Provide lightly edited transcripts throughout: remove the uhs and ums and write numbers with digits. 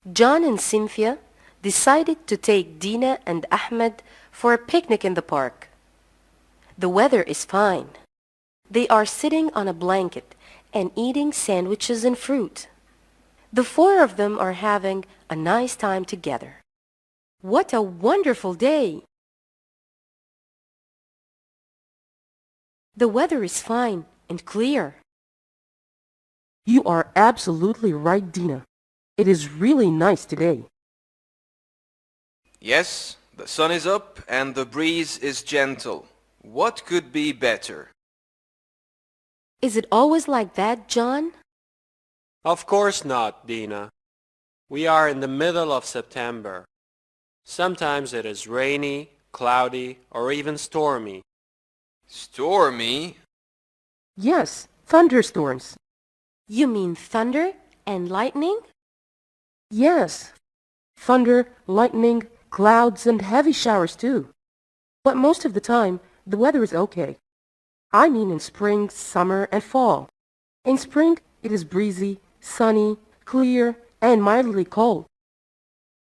John and Cynthia decided to take Dina and Ahmed for a picnic in the park. The weather is fine. They are sitting on a blanket and eating sandwiches and fruit. The four of them are having a nice time together. What a wonderful day! The weather is fine and clear. You are absolutely right, Dina. It is really nice today. Yes, the sun is up and the breeze is gentle. What could be better? Is it always like that, John? Of course not, Dina. We are in the middle of September. Sometimes it is rainy, cloudy, or even stormy. Stormy? Yes, thunderstorms. You mean thunder and lightning? Yes, thunder, lightning, clouds, and heavy showers too. But most of the time, the weather is okay. I mean in spring, summer, and fall. In spring, it is breezy, sunny, clear, and mildly cold.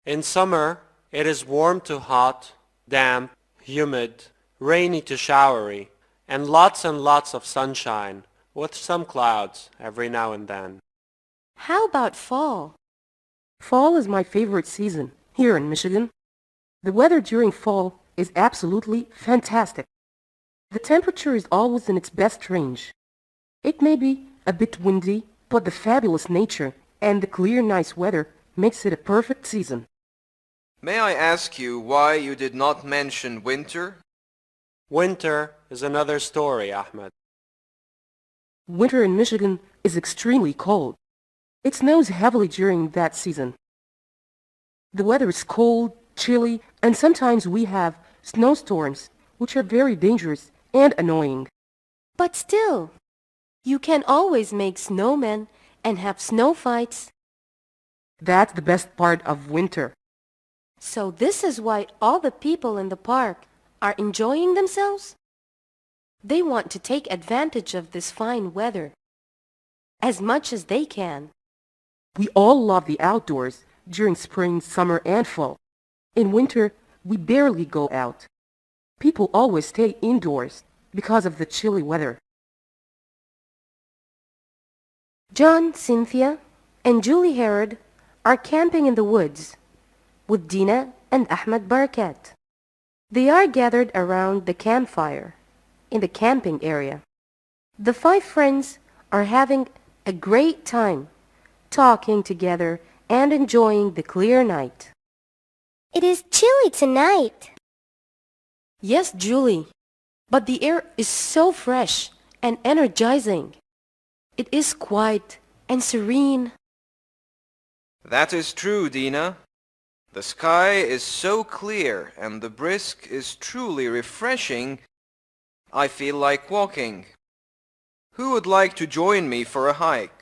In summer, it is warm to hot, damp, humid, rainy to showery, and lots of sunshine, with some clouds every now and then. How about fall? Fall is my favorite season here in Michigan. The weather during fall is absolutely fantastic. The temperature is always in its best range. It may be a bit windy, but the fabulous nature and the clear nice weather makes it a perfect season. May I ask you why you did not mention winter? Winter is another story, Ahmed. Winter in Michigan is extremely cold. It snows heavily during that season. The weather is cold, chilly, and sometimes we have snowstorms, which are very dangerous and annoying. But still, you can always make snowmen and have snow fights. That's the best part of winter. So this is why all the people in the park are enjoying themselves? They want to take advantage of this fine weather as much as they can. We all love the outdoors during spring, summer, and fall. In winter, we barely go out. People always stay indoors because of the chilly weather. John, Cynthia, and Julie Herod are camping in the woods with Dina and Ahmed Barakat. They are gathered around the campfire in the camping area. The five friends are having a great time talking together and enjoying the clear night. It is chilly tonight. Yes, Julie, but the air is so fresh and energizing. It is quiet and serene. That is true, Dina. The sky is so clear and the brisk is truly refreshing. I feel like walking. Who would like to join me for a hike?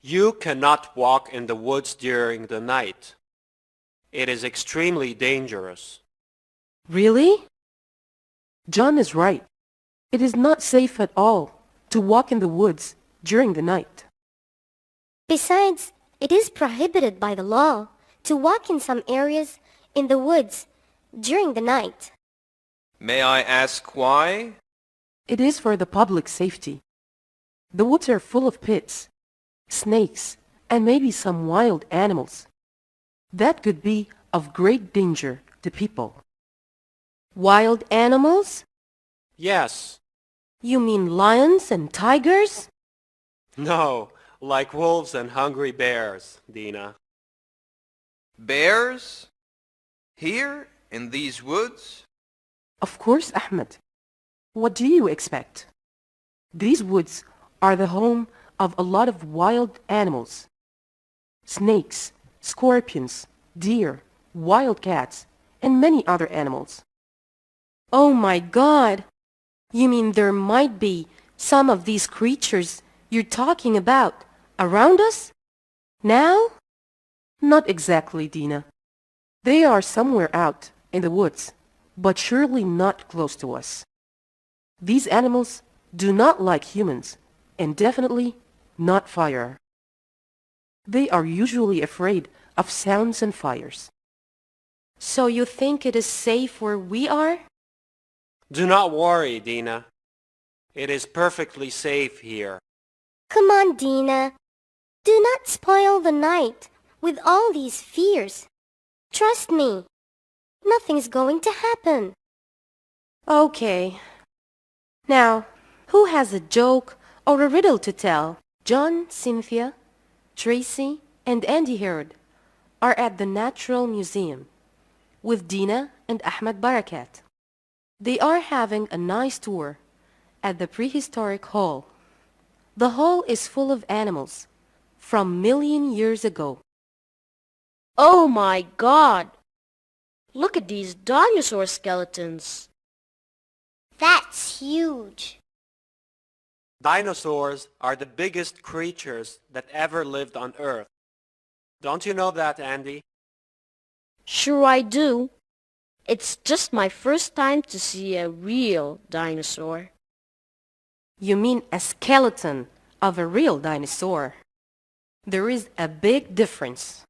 You cannot walk in the woods during the night. It is extremely dangerous. Really? John is right. It is not safe at all to walk in the woods during the night. Besides, it is prohibited by the law to walk in some areas in the woods during the night. May I ask why? It is for the public safety. The woods are full of pits, snakes, and maybe some wild animals. That could be of great danger to people. Wild animals? Yes. You mean lions and tigers? No, like wolves and hungry bears, Dina. Bears? Here, in these woods? Of course, Ahmed. What do you expect? These woods are the home of a lot of wild animals. Snakes, scorpions, deer, wildcats, and many other animals. Oh my God! You mean there might be some of these creatures you're talking about around us? Now? Not exactly, Dina. They are somewhere out in the woods, but surely not close to us. These animals do not like humans, and definitely not fire. They are usually afraid of sounds and fires. So you think it is safe where we are? Do not worry, Dina. It is perfectly safe here. Come on, Dina. Do not spoil the night with all these fears. Trust me. Nothing's going to happen. Okay. Now, who has a joke or a riddle to tell? John, Cynthia, Tracy, and Andy Herod are at the Natural Museum with Dina and Ahmed Barakat. They are having a nice tour at the prehistoric hall. The hall is full of animals from million years ago. Oh my God! Look at these dinosaur skeletons. That's huge. Dinosaurs are the biggest creatures that ever lived on Earth. Don't you know that, Andy? Sure I do. It's just my first time to see a real dinosaur. You mean a skeleton of a real dinosaur. There is a big difference.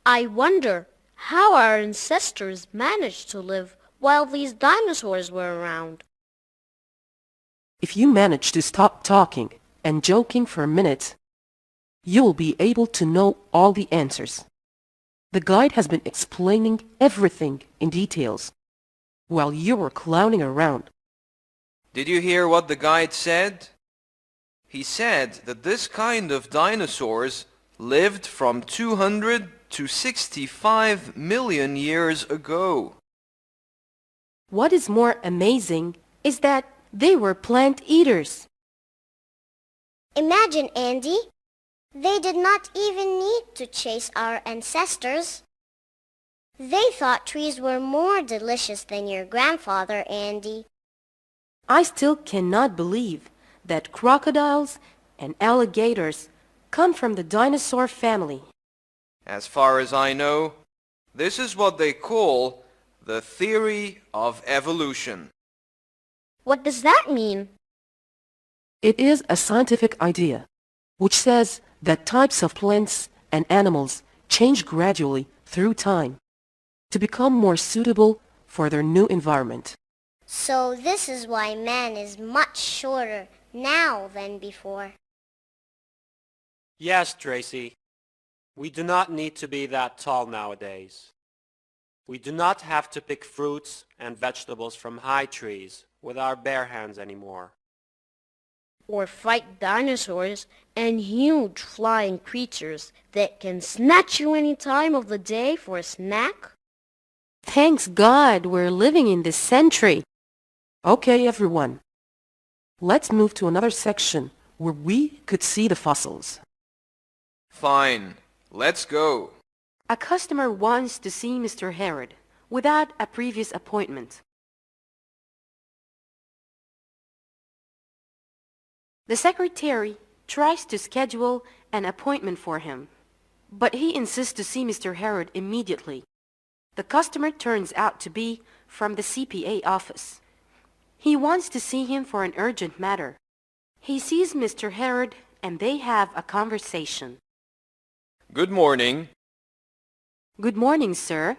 I wonder how our ancestors managed to live while these dinosaurs were around. If you manage to stop talking and joking for a minute, you will be able to know all the answers. The guide has been explaining everything in details while you were clowning around. Did you hear what the guide said? He said that this kind of dinosaurs lived from 200 to 65 million years ago. What is more amazing is that they were plant eaters. Imagine, Andy. They did not even need to chase our ancestors. They thought trees were more delicious than your grandfather, Andy. I still cannot believe that crocodiles and alligators come from the dinosaur family. As far as I know, this is what they call the theory of evolution. What does that mean? It is a scientific idea which says that types of plants and animals change gradually through time to become more suitable for their new environment. So this is why man is much shorter now than before. Yes, Tracy. We do not need to be that tall nowadays. We do not have to pick fruits and vegetables from high trees with our bare hands anymore. Or fight dinosaurs and huge flying creatures that can snatch you any time of the day for a snack? Thanks God we're living in this century. Okay, everyone. Let's move to another section where we could see the fossils. Fine, let's go. A customer wants to see Mr. Herod without a previous appointment. The secretary tries to schedule an appointment for him, but he insists to see Mr. Herod immediately. The customer turns out to be from the CPA office. He wants to see him for an urgent matter. He sees Mr. Herod and they have a conversation. Good morning. Good morning, sir.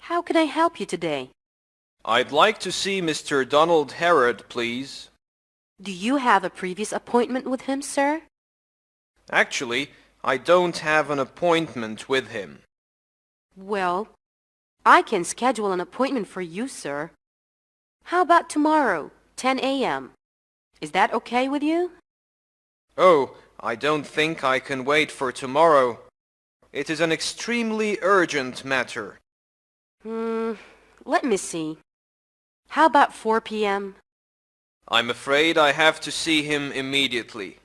How can I help you today? I'd like to see Mr. Donald Herod, please. Do you have a previous appointment with him, sir? Actually, I don't have an appointment with him. Well, I can schedule an appointment for you, sir. How about tomorrow, 10 a.m.? Is that okay with you? Oh, I don't think I can wait for tomorrow. It is an extremely urgent matter. Let me see. How about 4 p.m.? I'm afraid I have to see him immediately.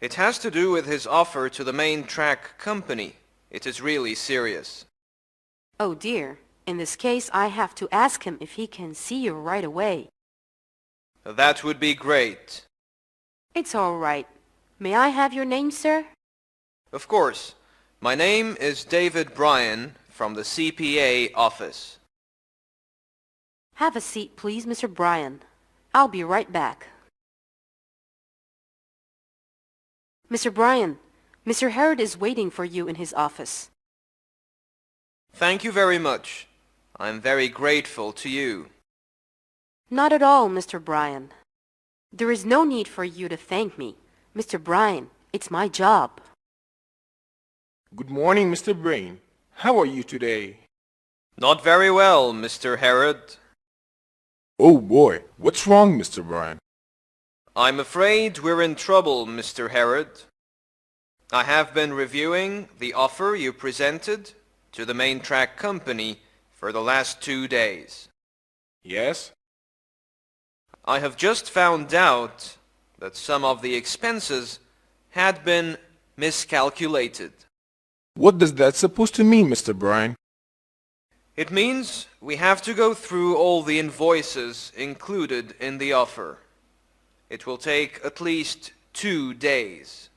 It has to do with his offer to the main track company. It is really serious. Oh dear. In this case, I have to ask him if he can see you right away. That would be great. It's all right. May I have your name, sir? Of course. My name is David Bryan from the CPA office. Have a seat, please, Mr. Bryan. I'll be right back. Mr. Bryan, Mr. Harrod is waiting for you in his office. Thank you very much. I'm very grateful to you. Not at all, Mr. Bryan. There is no need for you to thank me. Mr. Bryan, it's my job. Good morning, Mr. Brain. How are you today? Not very well, Mr. Harrod. Oh boy, what's wrong, Mr. Bryan? I'm afraid we're in trouble, Mr. Harrod. I have been reviewing the offer you presented to the main track company for the last 2 days. Yes? I have just found out that some of the expenses had been miscalculated. What does that supposed to mean, Mr. Bryan? It means we have to go through all the invoices included in the offer. It will take at least 2 days.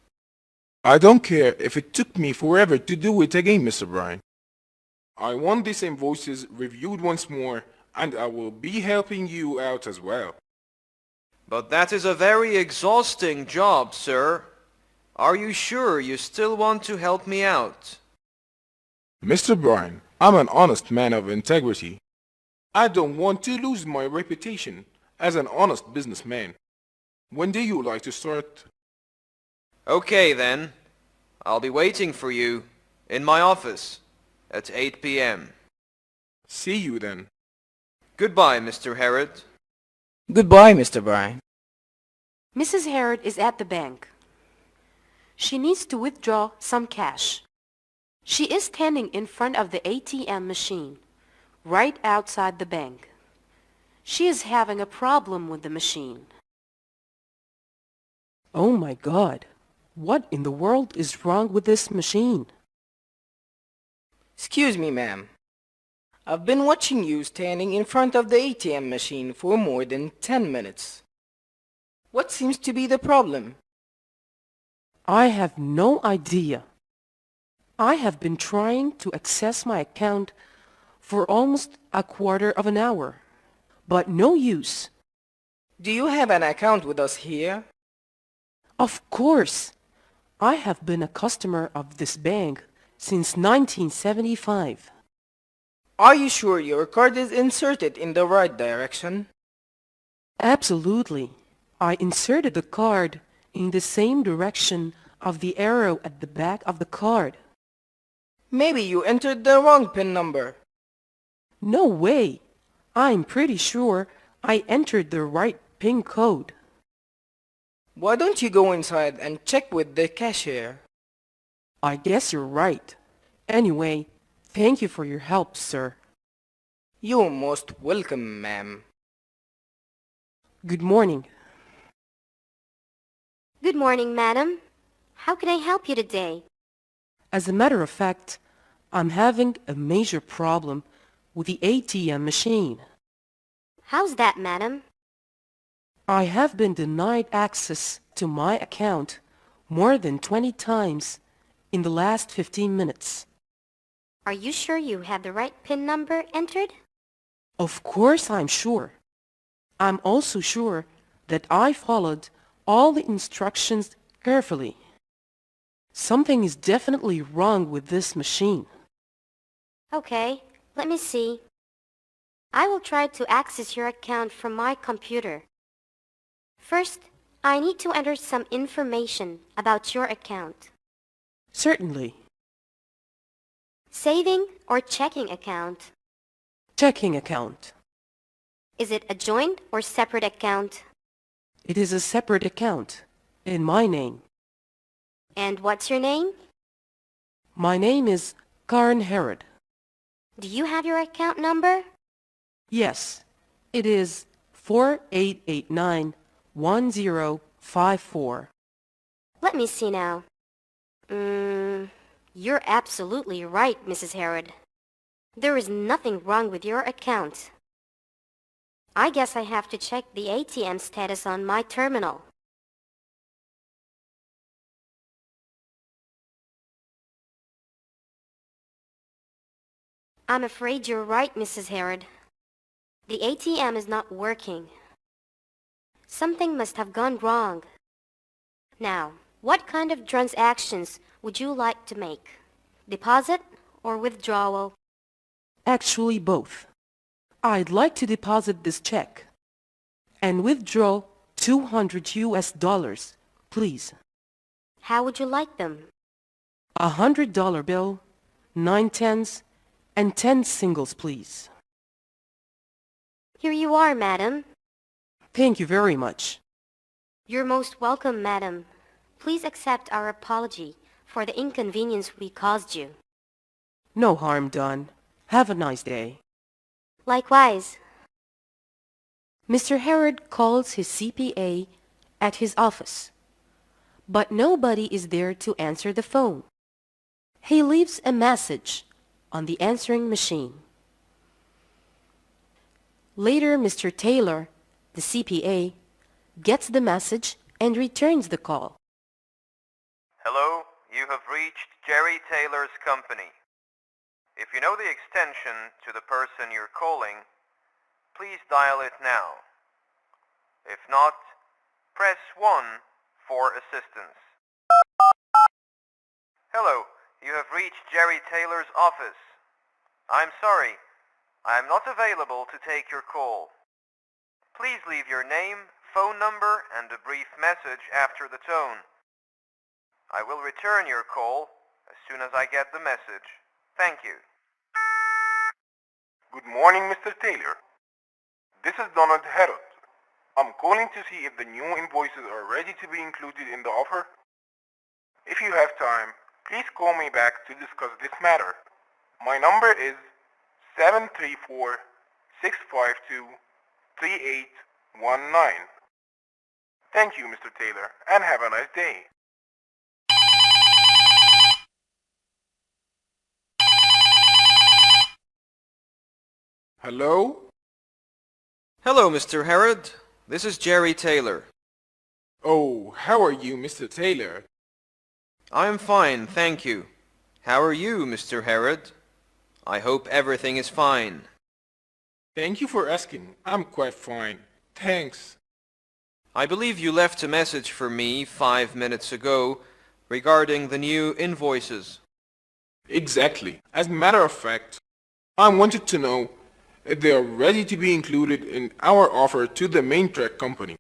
I don't care if it took me forever to do it again, Mr. Bryan. I want these invoices reviewed once more, and I will be helping you out as well. But that is a very exhausting job, sir. Are you sure you still want to help me out? Mr. Bryan, I'm an honest man of integrity. I don't want to lose my reputation as an honest businessman. When do you like to start? Okay then. I'll be waiting for you in my office at 8 p.m. See you then. Goodbye, Mr. Harrod. Goodbye, Mr. Bryan. Mrs. Harrod is at the bank. She needs to withdraw some cash. She is standing in front of the ATM machine, right outside the bank. She is having a problem with the machine. Oh my God! What in the world is wrong with this machine? Excuse me, ma'am. I've been watching you standing in front of the ATM machine for more than 10 minutes. What seems to be the problem? I have no idea. I have been trying to access my account for almost a quarter of an hour, but no use. Do you have an account with us here? Of course. I have been a customer of this bank since 1975. Are you sure your card is inserted in the right direction? Absolutely. I inserted the card in the same direction of the arrow at the back of the card. Maybe you entered the wrong PIN number. No way. I'm pretty sure I entered the right PIN code. Why don't you go inside and check with the cashier? I guess you're right. Anyway, thank you for your help, sir. You're most welcome, ma'am. Good morning. Good morning, madam. How can I help you today? As a matter of fact, I'm having a major problem with the ATM machine. How's that, madam? I have been denied access to my account more than 20 times in the last 15 minutes. Are you sure you have the right PIN number entered? Of course I'm sure. I'm also sure that I followed all the instructions carefully. Something is definitely wrong with this machine. Okay, let me see. I will try to access your account from my computer. First, I need to enter some information about your account. Certainly. Saving or checking account? Checking account. Is it a joint or separate account? It is a separate account in my name. And what's your name? My name is Karen Harrod. Do you have your account number? Yes, it is 4889-1054. Let me see now. You're absolutely right, Mrs. Harrod. There is nothing wrong with your account. I guess I have to check the ATM status on my terminal. I'm afraid you're right, Mrs. Harrod. The ATM is not working. Something must have gone wrong. Now, What kind of transactions would you like to make? Deposit or withdrawal? Actually, both. I'd like to deposit this check and withdraw $200, please. How would you like them? $100 bill, 9 tens, and 10 singles, please. Here you are, madam. Thank you very much. You're most welcome, madam. Please accept our apology for the inconvenience we caused you. No harm done. Have a nice day. Likewise. Mr. Herod calls his CPA at his office, but nobody is there to answer the phone. He leaves a message on the answering machine. Later, Mr. Taylor, the CPA, gets the message and returns the call. Hello, you have reached Jerry Taylor's company. If you know the extension to the person you're calling, please dial it now. If not, press 1 for assistance. Hello, you have reached Jerry Taylor's office. I'm sorry, I am not available to take your call. Please leave your name, phone number, and a brief message after the tone. I will return your call as soon as I get the message. Thank you. Good morning, Mr. Taylor. This is Donald Herod. I'm calling to see if the new invoices are ready to be included in the offer. If you have time, please call me back to discuss this matter. My number is 734-652-3819. Thank you, Mr. Taylor, and have a nice day. Hello? Hello, Mr. Herod. This is Jerry Taylor. Oh, how are you, Mr. Taylor? I'm fine, thank you. How are you, Mr. Herod? I hope everything is fine. Thank you for asking. I'm quite fine. Thanks. I believe you left a message for me 5 minutes ago regarding the new invoices. Exactly. As a matter of fact, I wanted to know if they are ready to be included in our offer to the main track company.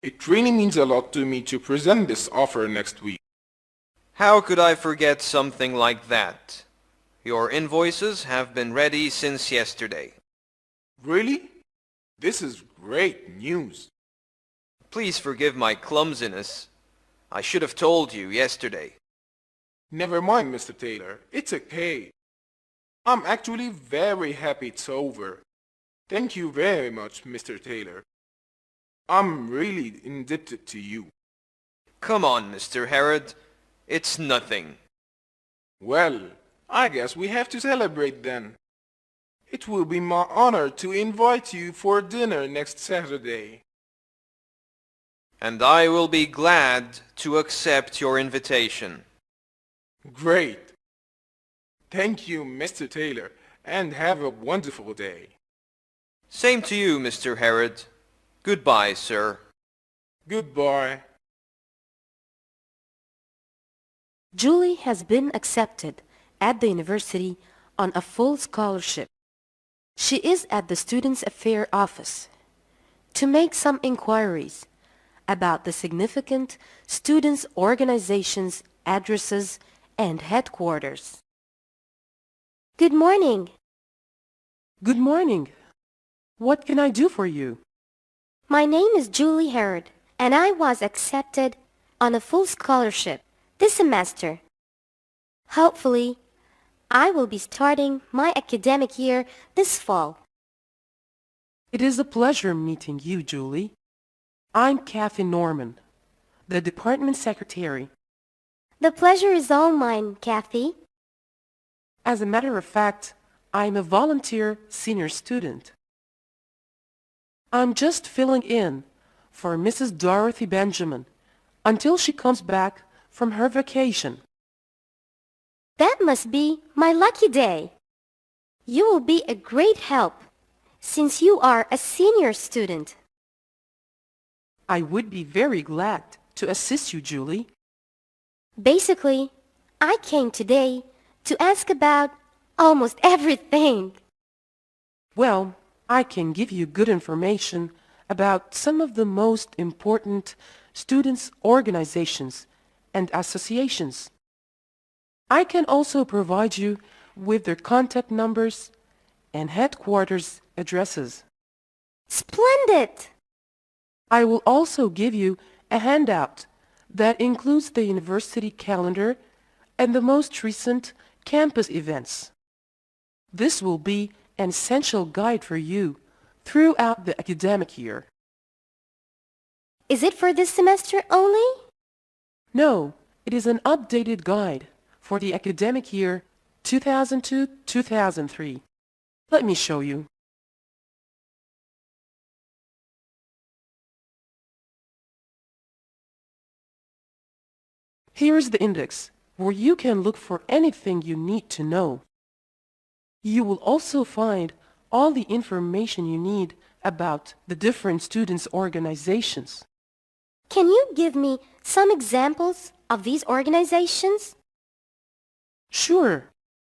It really means a lot to me to present this offer next week. How could I forget something like that? Your invoices have been ready since yesterday. Really? This is great news. Please forgive my clumsiness. I should have told you yesterday. Never mind, Mr. Taylor. It's okay. I'm actually very happy it's over. Thank you very much, Mr. Taylor. I'm really indebted to you. Come on, Mr. Herod. It's nothing. Well, I guess we have to celebrate then. It will be my honor to invite you for dinner next Saturday. And I will be glad to accept your invitation. Great. Thank you, Mr. Taylor, and have a wonderful day. Same to you, Mr. Herod. Goodbye, sir. Goodbye. Julie has been accepted at the university on a full scholarship. She is at the Students' Affairs office to make some inquiries about the significant students' organizations, addresses, and headquarters. Good morning. Good morning. What can I do for you? My name is Julie Herod, and I was accepted on a full scholarship this semester. Hopefully, I will be starting my academic year this fall. It is a pleasure meeting you, Julie. I'm Kathy Norman, the department secretary. The pleasure is all mine, Kathy. As a matter of fact, I'm a volunteer senior student. I'm just filling in for Mrs. Dorothy Benjamin until she comes back from her vacation. That must be my lucky day. You will be a great help since you are a senior student. I would be very glad to assist you, Julie. Basically, I came today to ask about almost everything. Well, I can give you good information about some of the most important students' organizations and associations. I can also provide you with their contact numbers and headquarters addresses. Splendid! I will also give you a handout that includes the university calendar and the most recent campus events. This will be an essential guide for you throughout the academic year. Is it for this semester only? No, it is an updated guide for the academic year 2002-2003. Let me show you. Here is the index, where you can look for anything you need to know. You will also find all the information you need about the different students' organizations. Can you give me some examples of these organizations? Sure.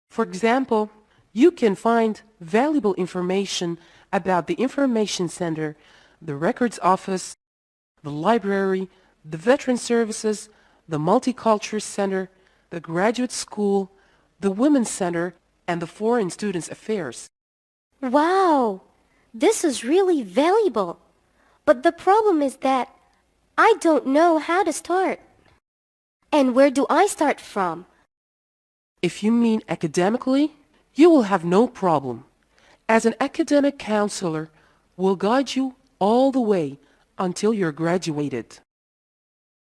For example, you can find valuable information about the Information Center, the Records Office, the Library, the Veteran Services, the Multicultural Center, the Graduate School, the Women's Center, and the Foreign Students Affairs. Wow! This is really valuable. But the problem is that I don't know how to start. And where do I start from? If you mean academically, you will have no problem, as an academic counselor will guide you all the way until you're graduated.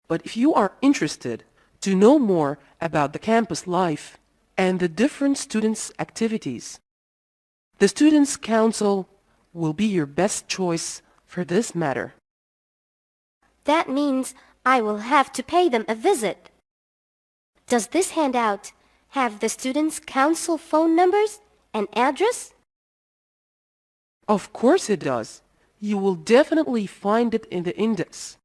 But if you are interested to know more about the campus life and the different students' activities, the Students' Council will be your best choice for this matter. That means I will have to pay them a visit. Does this handout have the Students' Council phone numbers and address? Of course it does. You will definitely find it in the index.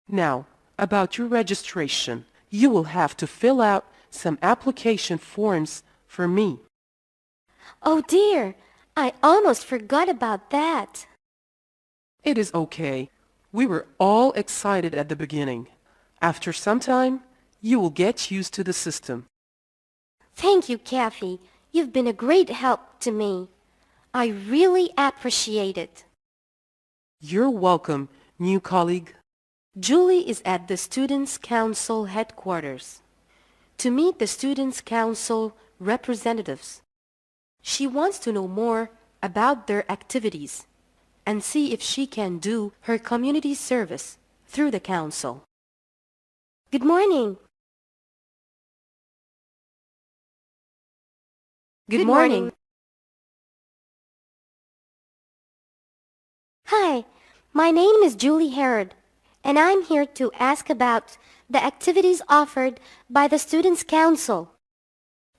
Now, about your registration, you will have to fill out some application forms for me. Oh dear, I almost forgot about that. It is okay. We were all excited at the beginning. After some time, you will get used to the system. Thank you, Kathy. You've been a great help to me. I really appreciate it. You're welcome, new colleague. Julie is at the Students' Council headquarters to meet the Students' Council representatives. She wants to know more about their activities and see if she can do her community service through the council. Good morning. Good morning. Hi, my name is Julie Herod, and I'm here to ask about the activities offered by the Students' Council.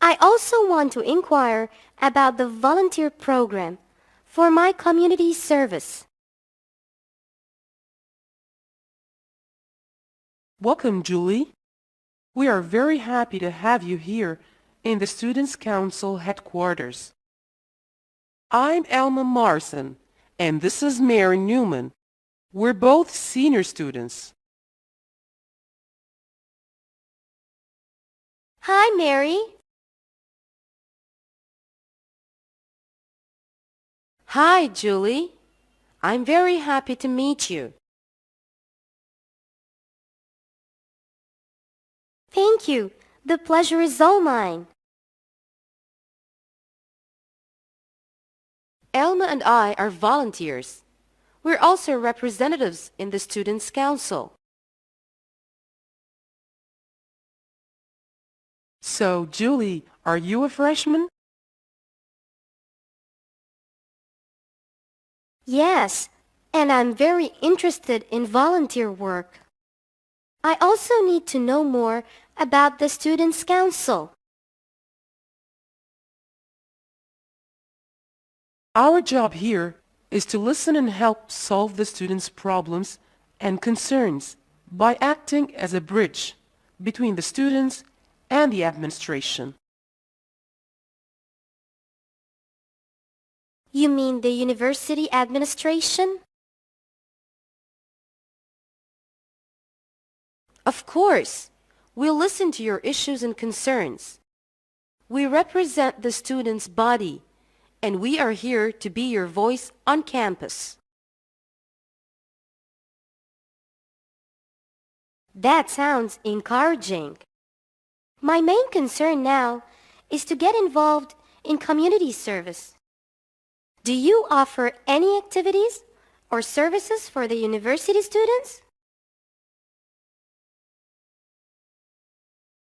I also want to inquire about the volunteer program for my community service. Welcome, Julie. We are very happy to have you here in the Students' Council headquarters. I'm Elma Marson, and this is Mary Newman. We're both senior students. Hi, Mary. Hi, Julie. I'm very happy to meet you. Thank you. The pleasure is all mine. Elma and I are volunteers. We're also representatives in the Students' Council. So, Julie, are you a freshman? Yes, and I'm very interested in volunteer work. I also need to know more about the Students' Council. Our job here is to listen and help solve the students' problems and concerns by acting as a bridge between the students and the administration. You mean the university administration? Of course, we'll listen to your issues and concerns. We represent the students' body, and we are here to be your voice on campus. That sounds encouraging. My main concern now is to get involved in community service. Do you offer any activities or services for the university students?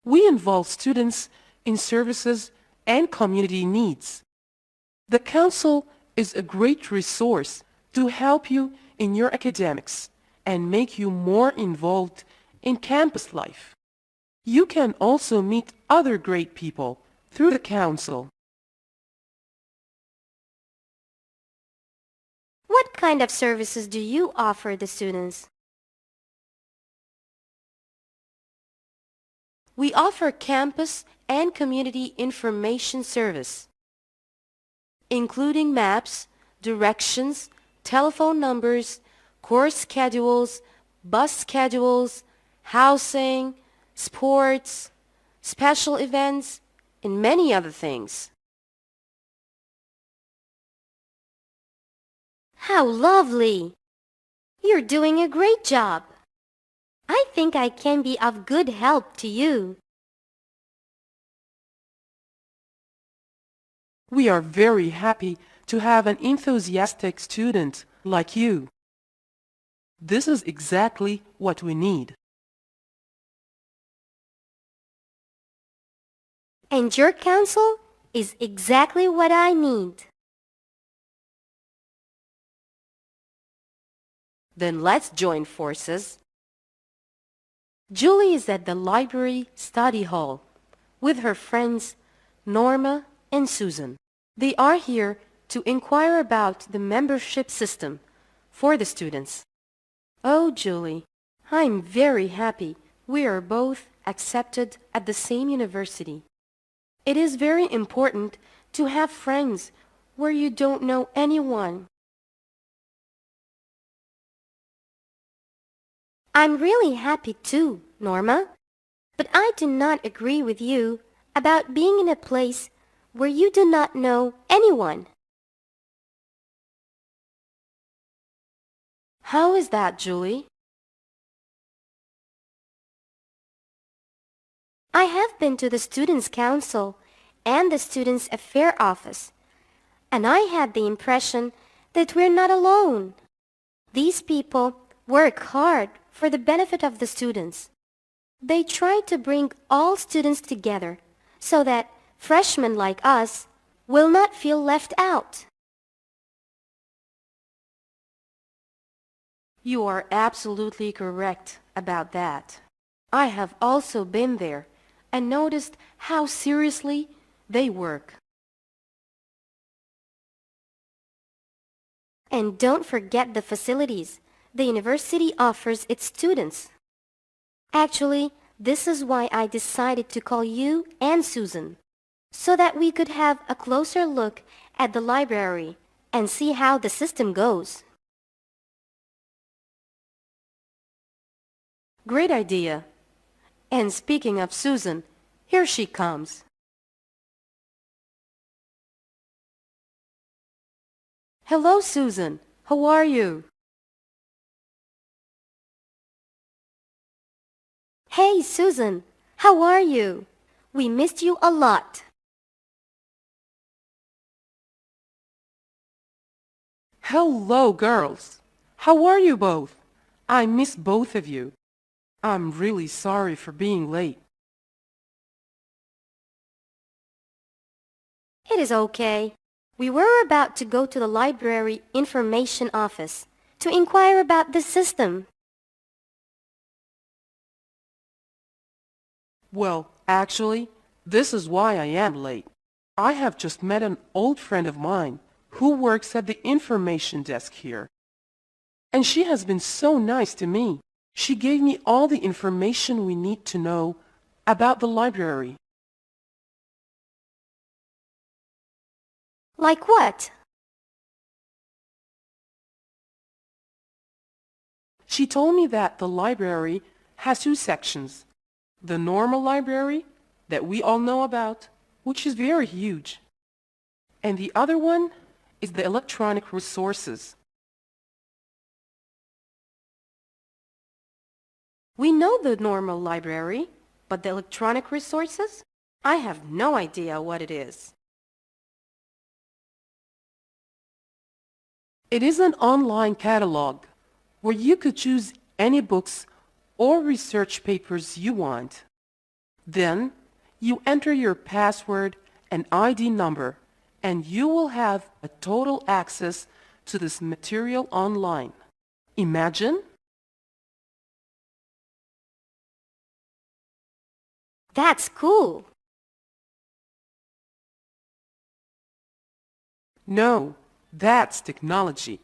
We involve students in services and community needs. The council is a great resource to help you in your academics and make you more involved in campus life. You can also meet other great people through the council. What kind of services do you offer the students? We offer campus and community information service, including maps, directions, telephone numbers, course schedules, bus schedules, housing, sports, special events, and many other things. How lovely! You're doing a great job. I think I can be of good help to you. We are very happy to have an enthusiastic student like you. This is exactly what we need. And your counsel is exactly what I need. Then let's join forces. Julie is at the library study hall with her friends Norma and Susan. They are here to inquire about the membership system for the students. Oh, Julie, I'm very happy we are both accepted at the same university. It is very important to have friends where you don't know anyone. I'm really happy too, Norma. But I do not agree with you about being in a place where you do not know anyone. How is that, Julie? I have been to the Students' Council and the Students' Affair Office, and I had the impression that we're not alone. These people work hard for the benefit of the students. They try to bring all students together so that freshmen like us will not feel left out. You are absolutely correct about that. I have also been there and noticed how seriously they work. And don't forget the facilities the university offers its students. Actually, this is why I decided to call you and Susan, so that we could have a closer look at the library and see how the system goes. Great idea. And speaking of Susan, here she comes. Hello, Susan. How are you? Hey, Susan. How are you? We missed you a lot. Hello, girls. How are you both? I miss both of you. I'm really sorry for being late. It is okay. We were about to go to the library information office to inquire about the system. Well, actually, this is why I am late. I have just met an old friend of mine who works at the information desk here. And she has been so nice to me. She gave me all the information we need to know about the library. Like what? She told me that the library has two sections. The normal library that we all know about, which is very huge. And the other one is the electronic resources. We know the normal library, but the electronic resources? I have no idea what it is. It is an online catalog where you could choose any books or research papers you want. Then you enter your password and ID number, and you will have a total access to this material online. Imagine? That's cool. No, that's technology.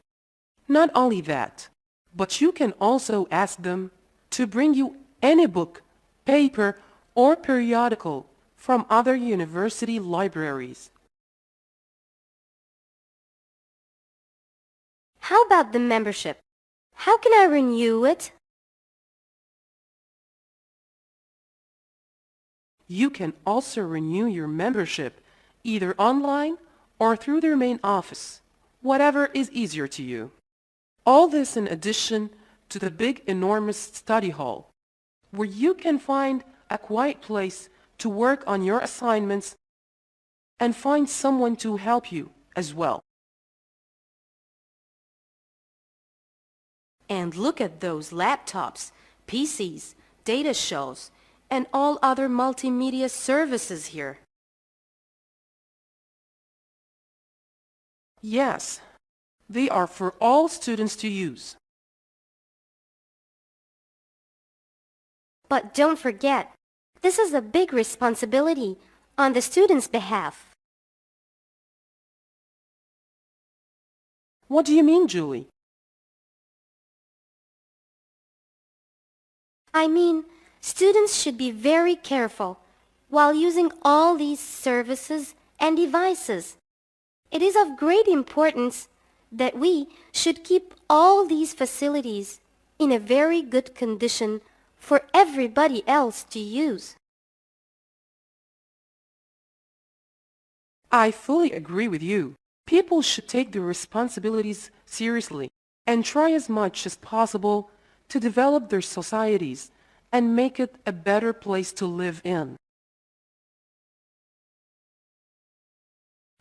Not only that, but you can also ask them to bring you any book, paper, or periodical from other university libraries. How about the membership? How can I renew it? You can also renew your membership either online or through their main office, whatever is easier to you. All this in addition to the big enormous study hall, where you can find a quiet place to work on your assignments and find someone to help you as well. And look at those laptops, PCs, data shows, and all other multimedia services here. Yes, they are for all students to use. But don't forget, this is a big responsibility on the students' behalf. What do you mean, Julie? I mean, students should be very careful while using all these services and devices. It is of great importance that we should keep all these facilities in a very good condition for everybody else to use. I fully agree with you. People should take their responsibilities seriously and try as much as possible to develop their societies and make it a better place to live in.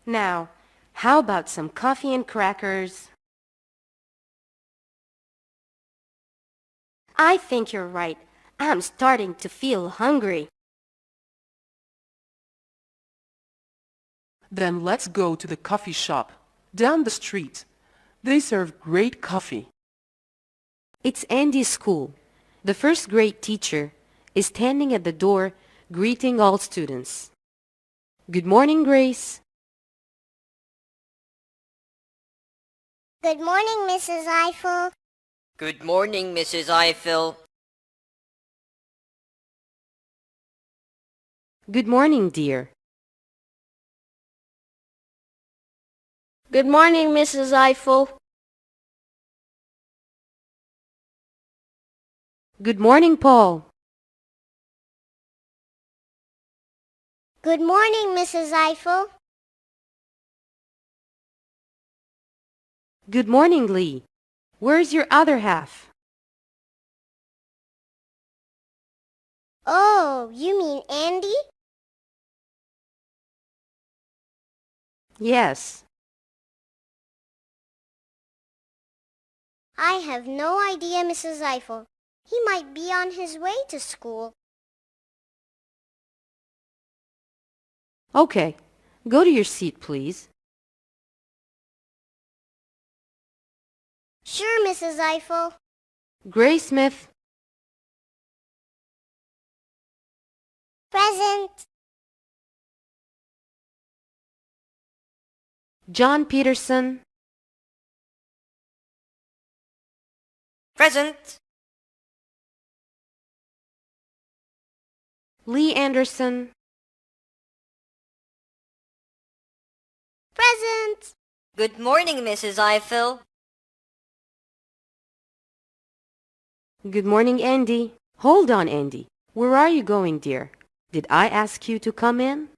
Now, how about some coffee and crackers? I think you're right. I'm starting to feel hungry. Then let's go to the coffee shop down the street. They serve great coffee. It's Andy's school. The first grade teacher is standing at the door greeting all students. Good morning, Grace. Good morning, Mrs. Eiffel. Good morning, Mrs. Eiffel. Good morning, dear. Good morning, Mrs. Eiffel. Good morning, Paul. Good morning, Mrs. Eiffel. Good morning, Lee. Where's your other half? Oh, you mean Andy? Yes. I have no idea, Mrs. Eiffel. He might be on his way to school. Okay. Go to your seat, please. Sure, Mrs. Eiffel. Grace Smith. Present. John Peterson. Present. Lee Anderson. Present. Good morning, Mrs. Eiffel. Good morning, Andy. Hold on, Andy. Where are you going, dear? Did I ask you to come in?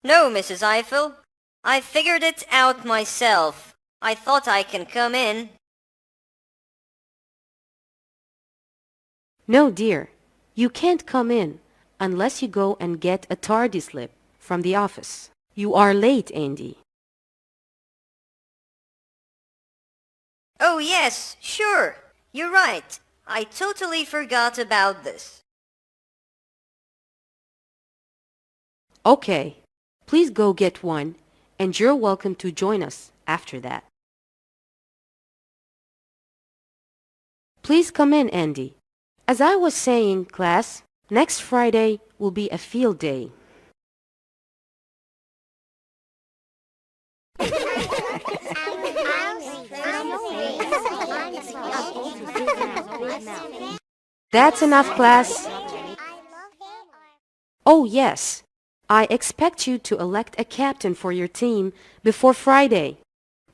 No, Mrs. Eiffel. I figured it out myself. I thought I can come in. No, dear. You can't come in unless you go and get a tardy slip from the office. You are late, Andy. Oh, yes, sure. You're right. I totally forgot about this. Okay. Please go get one, and you're welcome to join us after that. Please come in, Andy. As I was saying, class, next Friday will be a field day. That's enough, class. Oh, yes. I expect you to elect a captain for your team before Friday.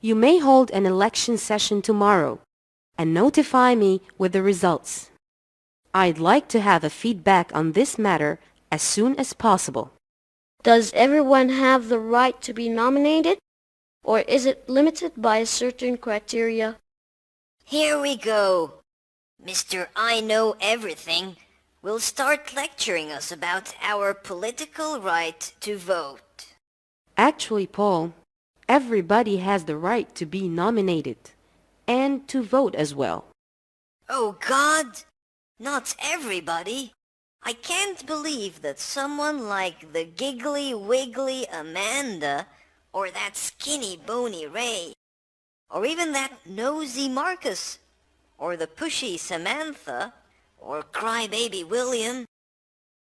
You may hold an election session tomorrow and notify me with the results. I'd like to have a feedback on this matter as soon as possible. Does everyone have the right to be nominated? Or is it limited by a certain criteria? Here we go. Mr. I Know Everything will start lecturing us about our political right to vote. Actually, Paul, everybody has the right to be nominated and to vote as well. Oh God, not everybody. I can't believe that someone like the giggly wiggly Amanda, or that skinny bony Ray, or even that nosy Marcus, or the pushy Samantha, or crybaby William,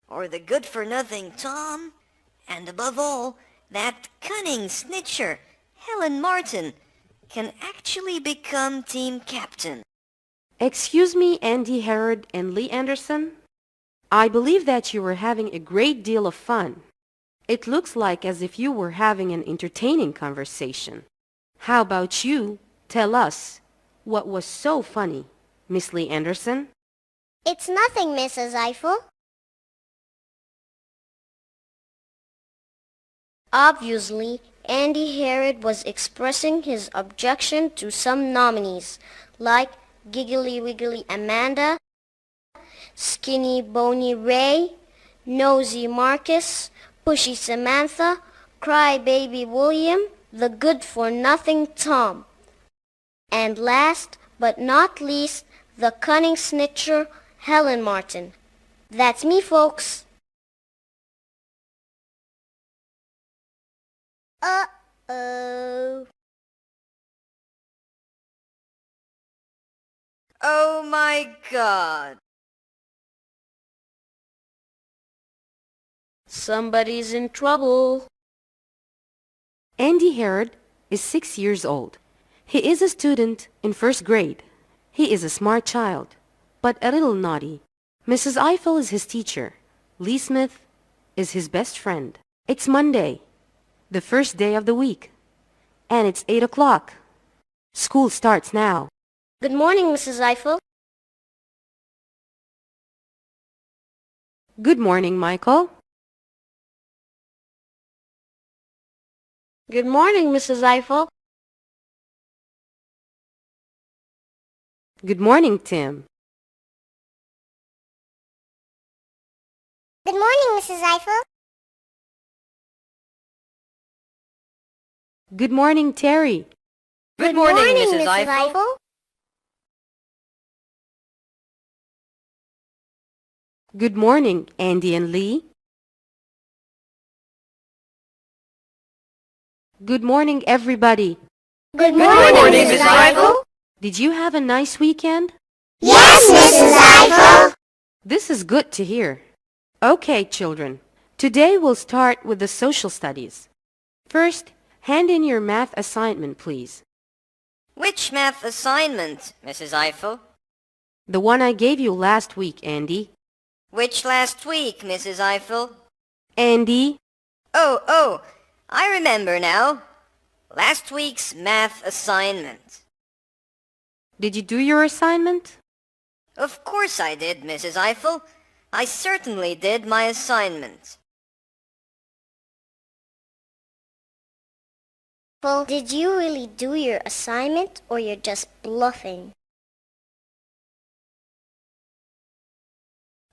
or the good-for-nothing Tom, and above all, that cunning snitcher Helen Martin, can actually become team captain. Excuse me, Andy Herod and Lee Anderson? I believe that you were having a great deal of fun. It looks like as if you were having an entertaining conversation. How about you tell us what was so funny, Miss Lee Anderson? It's nothing, Mrs. Eiffel. Obviously, Andy Herod was expressing his objection to some nominees, like Giggly Wiggly Amanda, Skinny Bony Ray, Nosy Marcus, Pushy Samantha, Crybaby William, the good-for-nothing Tom, and last but not least, the cunning snitcher Helen Martin. That's me, folks. Uh-oh. Oh my God. Somebody's in trouble. Andy Herod is 6 years old. He is a student in first grade. He is a smart child, but a little naughty. Mrs. Eiffel is his teacher. Lee Smith is his best friend. It's Monday, the first day of the week, and it's 8 o'clock. School starts now. Good morning, Mrs. Eiffel. Good morning, Michael. Good morning, Mrs. Eiffel. Good morning, Tim. Good morning, Mrs. Eiffel. Good morning, Terry. Good morning, Mrs. Eiffel. Eiffel. Good morning, Andy and Lee. Good morning, everybody. Good morning, Mrs. Eiffel. Did you have a nice weekend? Yes, Mrs. Eiffel. This is good to hear. Okay, children. Today we'll start with the social studies. First, hand in your math assignment, please. Which math assignment, Mrs. Eiffel? The one I gave you last week, Andy. Which last week, Mrs. Eiffel? Andy? Oh, I remember now. Last week's math assignment. Did you do your assignment? Of course I did, Mrs. Eiffel. I certainly did my assignment. Well, did you really do your assignment or you're just bluffing?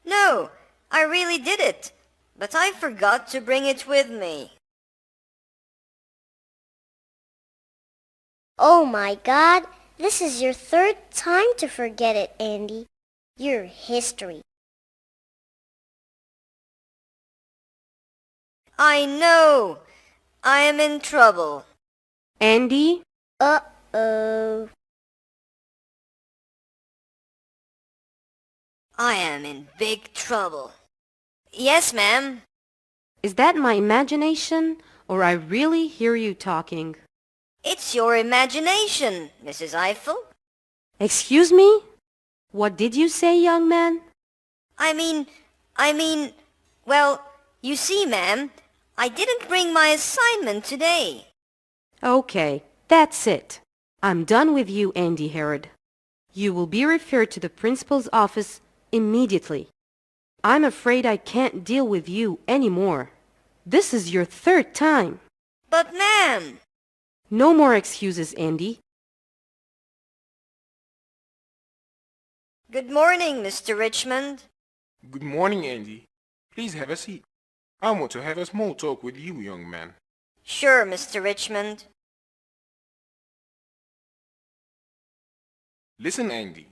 No, I really did it, but I forgot to bring it with me. Oh my God, this is your third time to forget it, Andy. You're history. I know. I am in trouble. Andy? Uh-oh. I am in big trouble. Yes, ma'am. Is that my imagination, or I really hear you talking? It's your imagination, Mrs. Eiffel. Excuse me? What did you say, young man? I mean, well, you see, ma'am, I didn't bring my assignment today. Okay, that's it. I'm done with you, Andy Herod. You will be referred to the principal's office immediately. I'm afraid I can't deal with you anymore. This is your third time. But, ma'am... No more excuses, Andy. Good morning, Mr. Richmond. Good morning, Andy. Please have a seat. I want to have a small talk with you, young man. Sure, Mr. Richmond. Listen, Andy.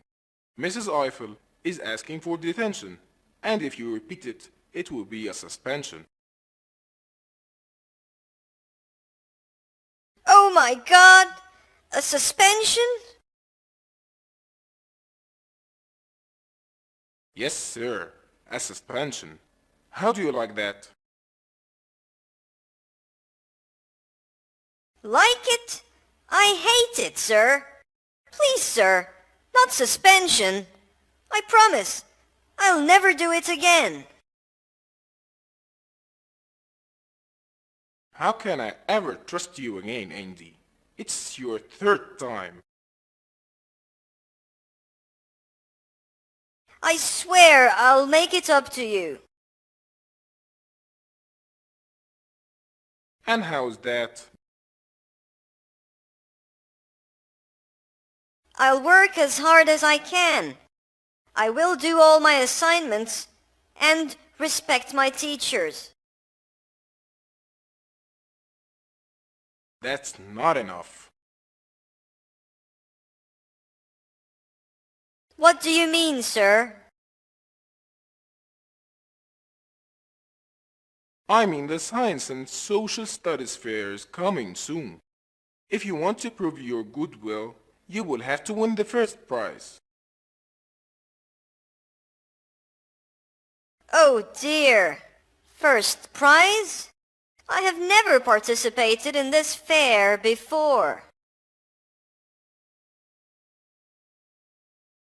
Mrs. Eiffel is asking for detention, and if you repeat it, it will be a suspension. Oh my God! A suspension? Yes, sir. A suspension. How do you like that? Like it? I hate it, sir. Please, sir, not suspension. I promise. I'll never do it again. How can I ever trust you again, Andy? It's your third time. I swear I'll make it up to you. And how's that? I'll work as hard as I can. I will do all my assignments and respect my teachers. That's not enough. What do you mean, sir? I mean the Science and Social Studies fair is coming soon. If you want to prove your goodwill, you will have to win the first prize. Oh dear. First prize? I have never participated in this fair before.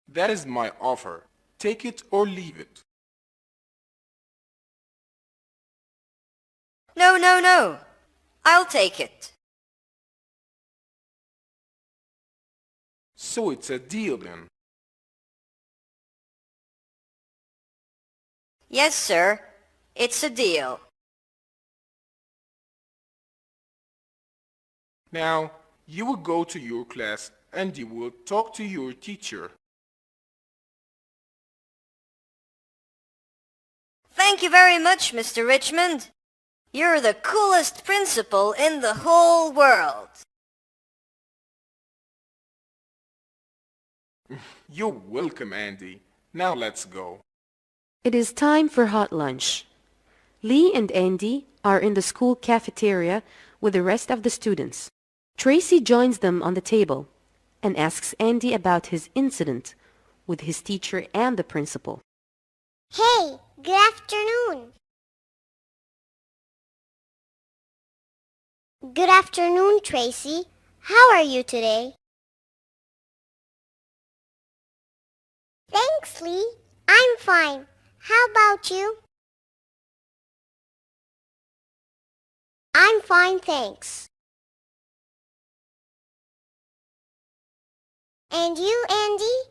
That is my offer. Take it or leave it. No. I'll take it. So it's a deal then. Yes, sir. It's a deal. Now, you will go to your class and you will talk to your teacher. Thank you very much, Mr. Richmond. You're the coolest principal in the whole world. You're welcome, Andy. Now let's go. It is time for hot lunch. Lee and Andy are in the school cafeteria with the rest of the students. Tracy joins them on the table and asks Andy about his incident with his teacher and the principal. Hey, good afternoon. Good afternoon, Tracy. How are you today? Thanks, Lee. I'm fine. How about you? I'm fine, thanks. And you, Andy?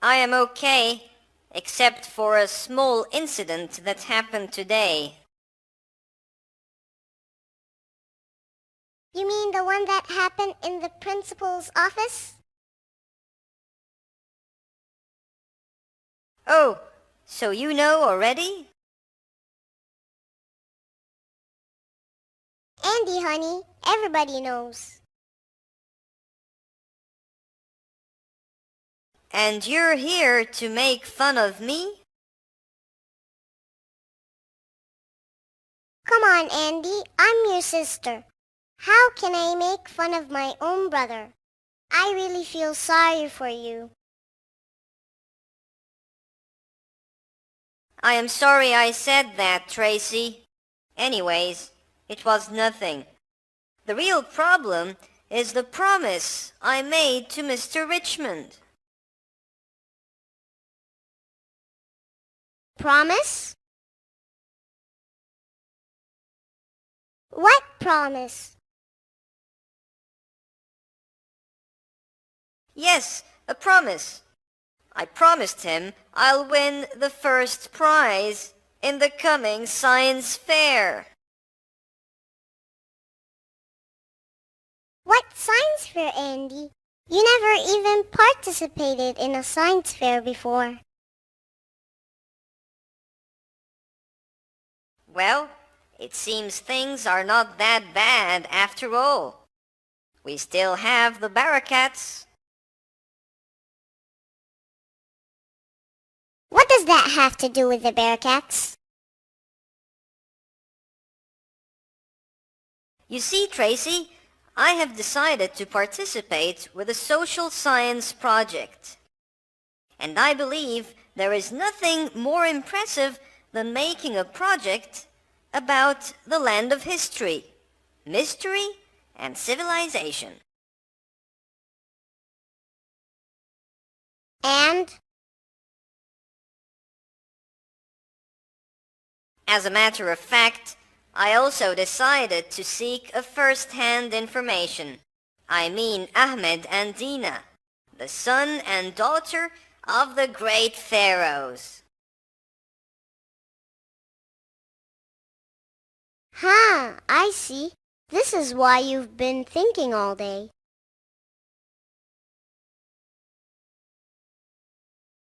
I am okay, except for a small incident that happened today. You mean the one that happened in the principal's office? Oh, so you know already? Andy, honey, everybody knows. And you're here to make fun of me? Come on, Andy, I'm your sister. How can I make fun of my own brother? I really feel sorry for you. I am sorry I said that, Tracy. Anyways, it was nothing. The real problem is the promise I made to Mr. Richmond. Promise? What promise? Yes, a promise. I promised him I'll win the first prize in the coming science fair. What science fair, Andy? You never even participated in a science fair before. Well, it seems things are not that bad after all. We still have the Barracats. What does that have to do with the Bearcats? You see, Tracy, I have decided to participate with a social science project. And I believe there is nothing more impressive than making a project about the land of history, mystery, and civilization. And? As a matter of fact, I also decided to seek a first-hand information. I mean Ahmed and Dina, the son and daughter of the great pharaohs. I see. This is why you've been thinking all day.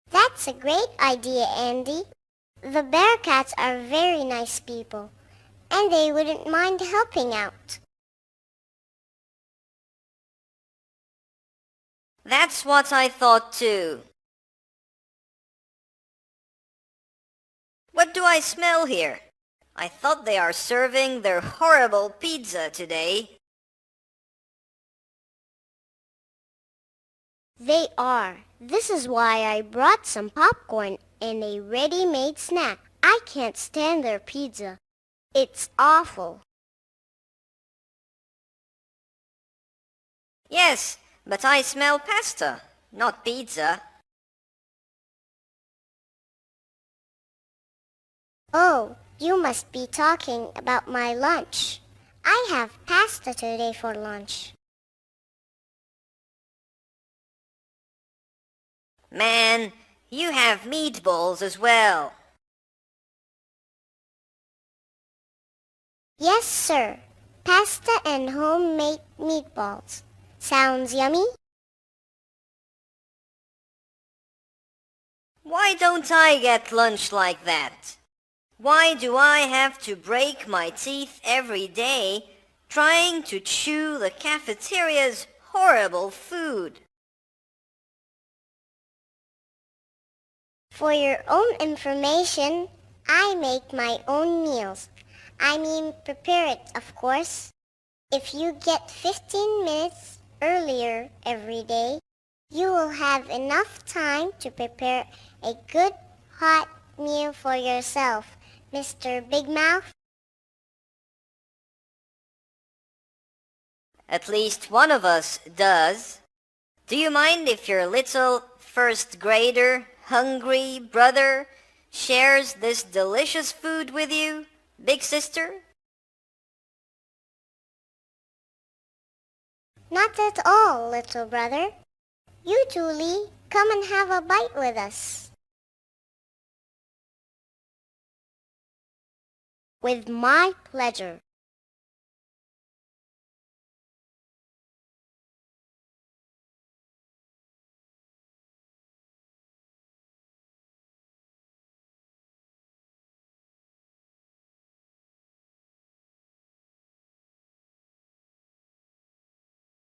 That's a great idea, Andy. The Bearcats are very nice people, and they wouldn't mind helping out. That's what I thought too. What do I smell here? I thought they are serving their horrible pizza today. They are. This is why I brought some popcorn and a ready-made snack. I can't stand their pizza. It's awful. Yes, but I smell pasta, not pizza. Oh, you must be talking about my lunch. I have pasta today for lunch. Man, you have meatballs as well. Yes, sir. Pasta and homemade meatballs. Sounds yummy? Why don't I get lunch like that? Why do I have to break my teeth every day trying to chew the cafeteria's horrible food? For your own information, I make my own meals. I mean, prepare it, of course. If you get 15 minutes earlier every day, you will have enough time to prepare a good hot meal for yourself, Mr. Big Mouth. At least one of us does. Do you mind if your little first grader, hungry brother shares this delicious food with you, big sister? Not at all, little brother. You, Julie, come and have a bite with us. With my pleasure.